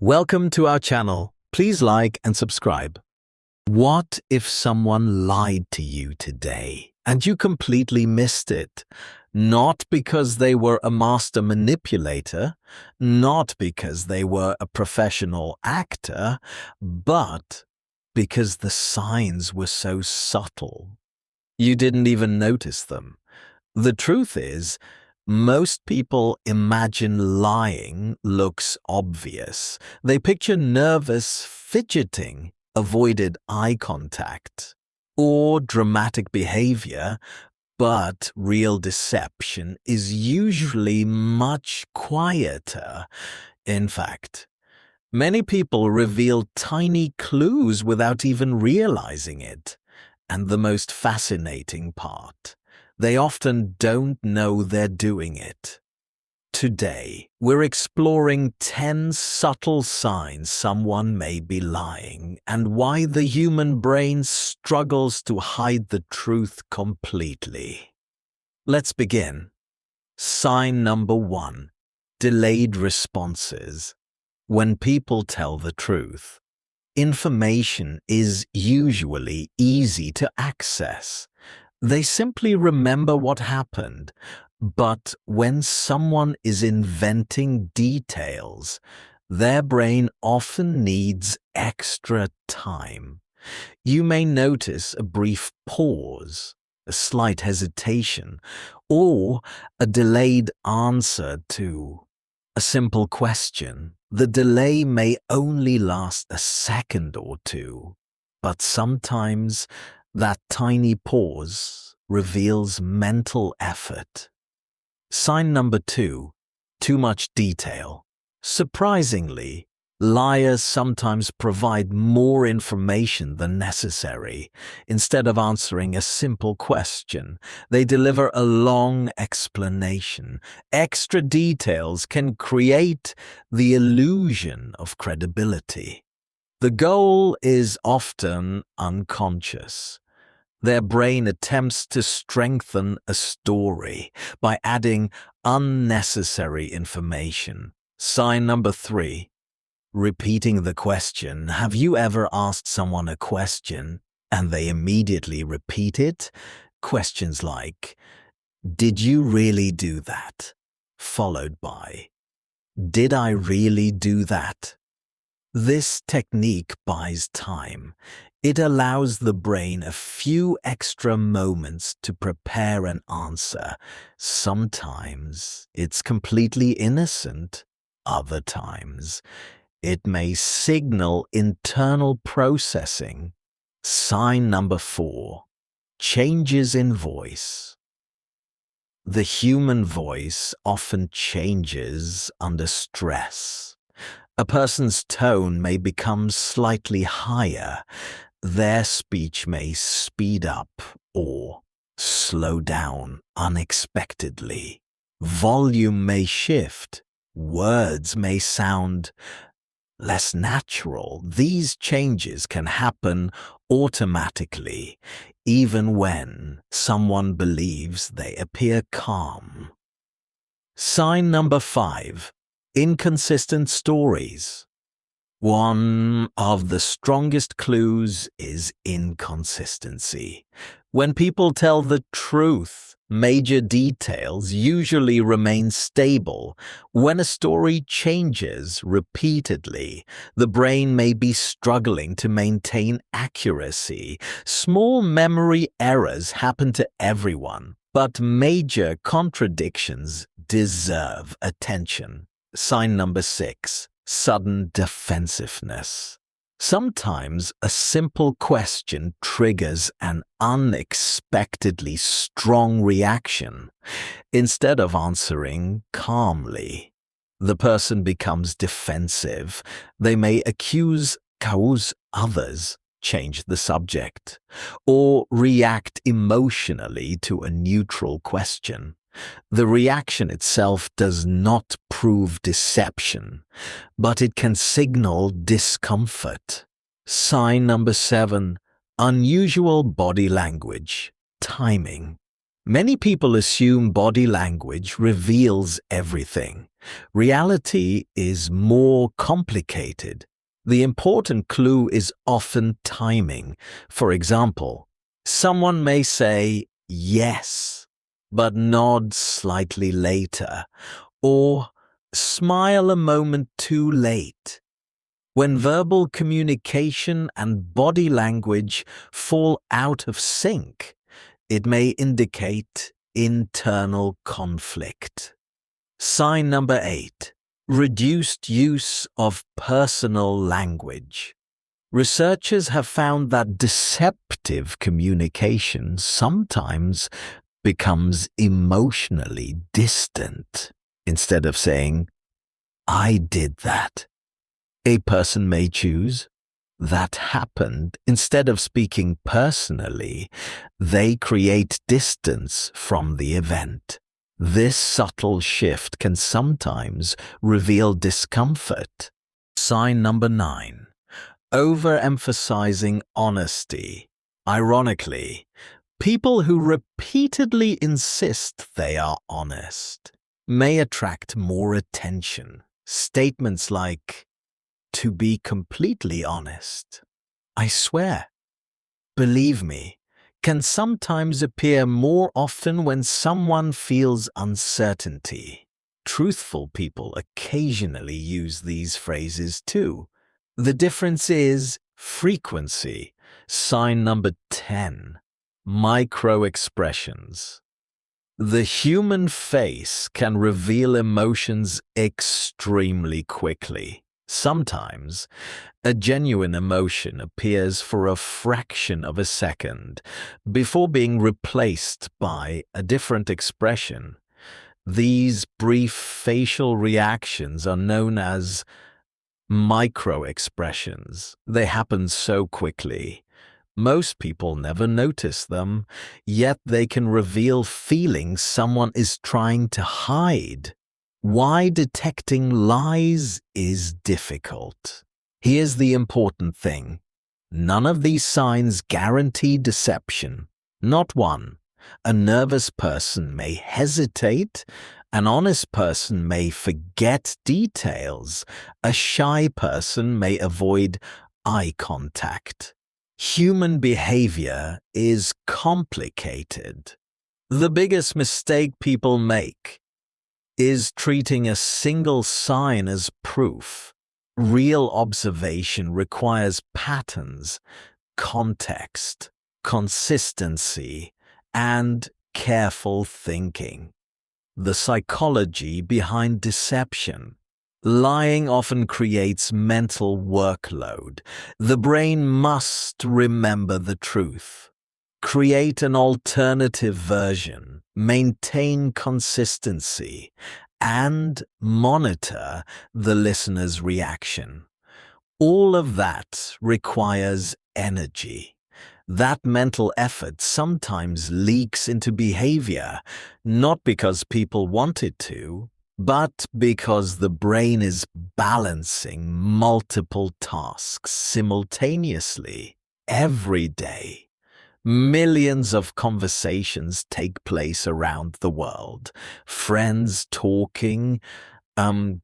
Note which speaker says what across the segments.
Speaker 1: Welcome to our channel. Please like and subscribe. What if someone lied to you today and you completely missed it? Not because they were a master manipulator, not because they were a professional actor, but because the signs were so subtle. You didn't even notice them. The truth is, most people imagine lying looks obvious. They picture nervous fidgeting, avoided eye contact, or dramatic behavior, but real deception is usually much quieter. In fact, many people reveal tiny clues without even realizing it. And the most fascinating part, they often don't know they're doing it. Today, we're exploring 10 subtle signs someone may be lying and why the human brain struggles to hide the truth completely. Let's begin. Sign number 1. Delayed responses. When people tell the truth, information is usually easy to access. They simply remember what happened. But when someone is inventing details, their brain often needs extra time. You may notice a brief pause, a slight hesitation, or a delayed answer to a simple question. The delay may only last a second or two, but sometimes that tiny pause reveals mental effort. Sign number 2. Too much detail. Surprisingly, liars sometimes provide more information than necessary. Instead of answering a simple question, they deliver a long explanation. Extra details can create the illusion of credibility. The goal is often unconscious. Their brain attempts to strengthen a story by adding unnecessary information. Sign number 3. Repeating the question. Have you ever asked someone a question and they immediately repeat it? Questions like, "Did you really do that?" followed by, "Did I really do that?" This technique buys time. It allows the brain a few extra moments to prepare an answer. Sometimes it's completely innocent. Other times, it may signal internal processing. Sign number 4. Changes in voice. The human voice often changes under stress. A person's tone may become slightly higher. Their speech may speed up or slow down unexpectedly. Volume may shift. Words may sound less natural. These changes can happen automatically, even when someone believes they appear calm. Sign number 5. Inconsistent stories. One of the strongest clues is inconsistency. When people tell the truth, major details usually remain stable. When a story changes repeatedly, the brain may be struggling to maintain accuracy. Small memory errors happen to everyone, but major contradictions deserve attention. Sign number 6. Sudden defensiveness. Sometimes a simple question triggers an unexpectedly strong reaction. Instead of answering calmly, the person becomes defensive. They may accuse others, change the subject, or react emotionally to a neutral question. The reaction itself does not prove deception, but it can signal discomfort. Sign number 7. Unusual body language. Timing. Many people assume body language reveals everything. Reality is more complicated. The important clue is often timing. For example, someone may say yes, but nod slightly later, or smile a moment too late. When verbal communication and body language fall out of sync, it may indicate internal conflict. Sign number 8. Reduced use of personal language. Researchers have found that deceptive communication sometimes becomes emotionally distant. Instead of saying, "I did that," a person may choose, "that happened." Instead of speaking personally, they create distance from the event. This subtle shift can sometimes reveal discomfort. Sign number 9. Overemphasizing honesty. Ironically, people who repeatedly insist they are honest may attract more attention. Statements like, "To be completely honest," "I swear," "believe me," can sometimes appear more often when someone feels uncertainty. Truthful people occasionally use these phrases too. The difference is frequency. Sign number 10. Micro-expressions. The human face can reveal emotions extremely quickly. Sometimes, a genuine emotion appears for a fraction of a second before being replaced by a different expression. These brief facial reactions are known as micro-expressions. They happen so quickly. Most people never notice them, yet they can reveal feelings someone is trying to hide. Why detecting lies is difficult. Here's the important thing. None of these signs guarantee deception. Not one. A nervous person may hesitate. An honest person may forget details. A shy person may avoid eye contact. Human behavior is complicated. The biggest mistake people make is treating a single sign as proof. Real observation requires patterns, context, consistency, and careful thinking. The psychology behind deception. Lying often creates mental workload. The brain must remember the truth. Create an alternative version, maintain consistency, and monitor the listener's reaction. All of that requires energy. That mental effort sometimes leaks into behavior, not because people want it to, but because the brain is balancing multiple tasks simultaneously every day. Millions of conversations take place around the world. Friends talking,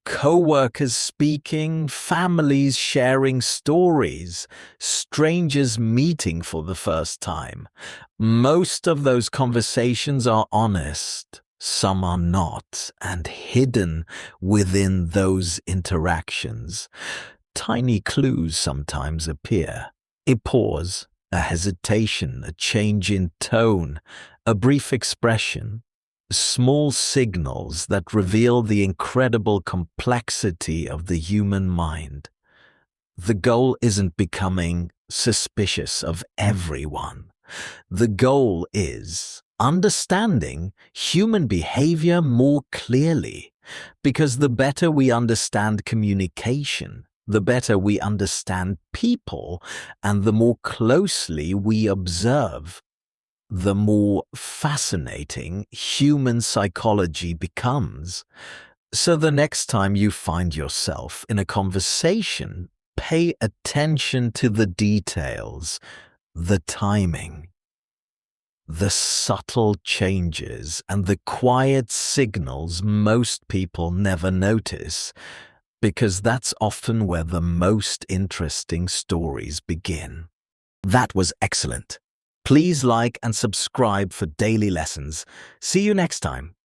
Speaker 1: co-workers speaking, families sharing stories, strangers meeting for the first time. Most of those conversations are honest. Some are not, and hidden within those interactions. Tiny clues sometimes appear. A pause, a hesitation, a change in tone, a brief expression. Small signals that reveal the incredible complexity of the human mind. The goal isn't becoming suspicious of everyone. The goal is understanding human behavior more clearly, because the better we understand communication, the better we understand people, and the more closely we observe, the more fascinating human psychology becomes. So the next time you find yourself in a conversation, pay attention to the details, the timing, The subtle changes and the quiet signals most people never notice, because that's often where the most interesting stories begin. That was excellent. Please like and subscribe for daily lessons. See you next time.